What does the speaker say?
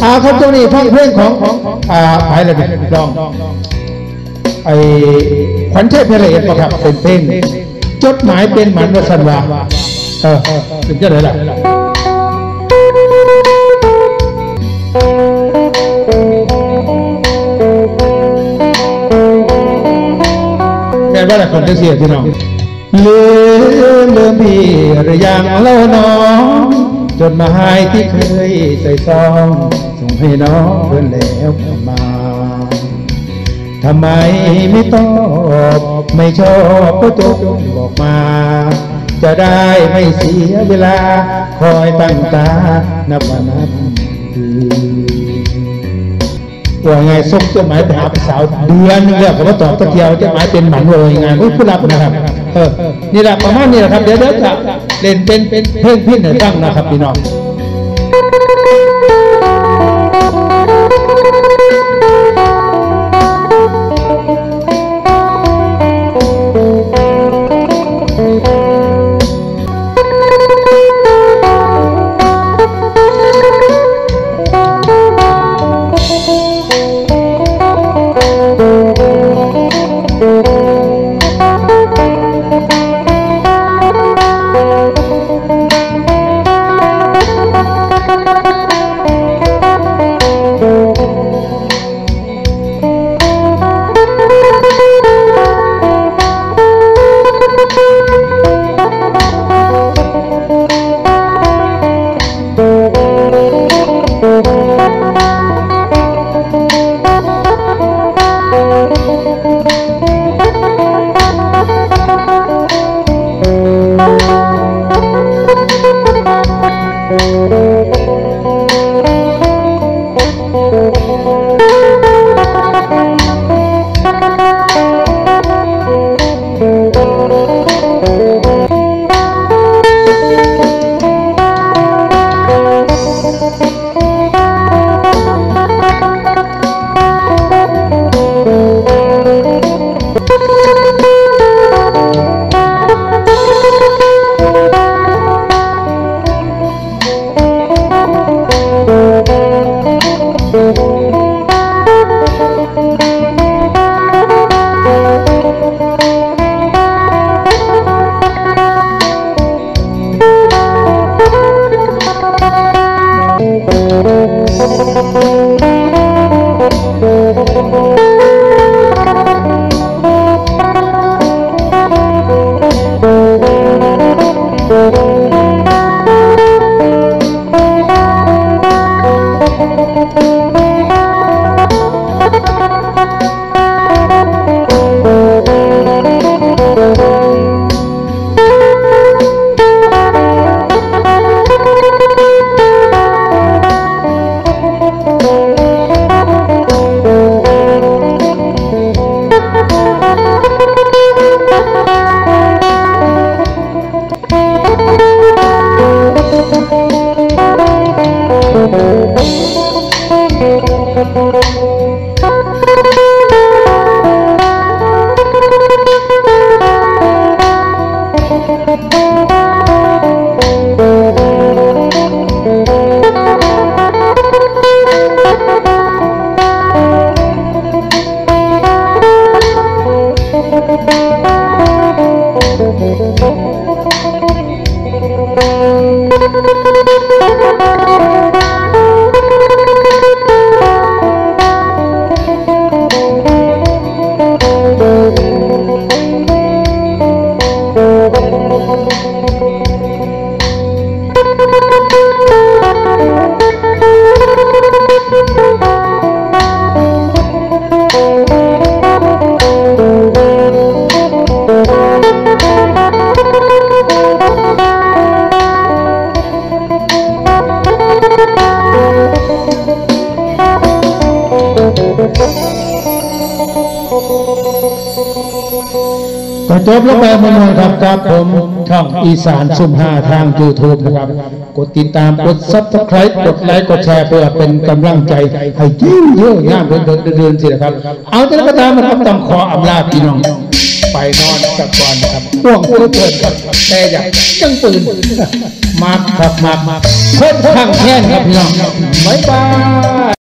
ครับตรงนี้ฟังเพลงของไผ่ละเนี่ยลองไอ้ขวัญเทพเพลเอกครับเป็นเพลงจดหมายเป็นหมันวสันวาถึงจะได้ละแม่ว่าอะไรคนจะเสียที่น้องลืมพี่หรือยังเล่าน้องจดหมายที่เคยใส่ซองส่งให้น้องเดินแล้วมาทำไมไม่ตอบไม่ชอบก็จงบอกมาจะได้ไม่เสียเวลาคอยตั้งตานับวันนับคืนว่าไงส่งจดหมายไปหาสาวเดือนนึงแล้วก็มาตอบตะเกียวจดหมายเป็นหมันเลยไงผู้รับนะครับนี่แหละประมาณนี้แหละครับเดี๋ยวจะเล่นเป็นเพลงพิ้นให้ฟังนะครับพี่น้องจบแล้วไปมวนครับกับผมช่องอีสานซุ่มห้าทาง YouTube นะครับกดติดตามกด Subscribe กดไลค์กดแชร์เพื่อเป็นกำลังใจให้ยิ่งเยอะงามเดินสินะครับเอาแต่ละก็ตามนะครับต้องขออำลาพี่น้องไปนอนสักก่อนนะครับห่วงเพื่อนครับแต่อยากจังปืน มักครับมักคนข้างแค้นครับพี่น้องบ๊ายบาย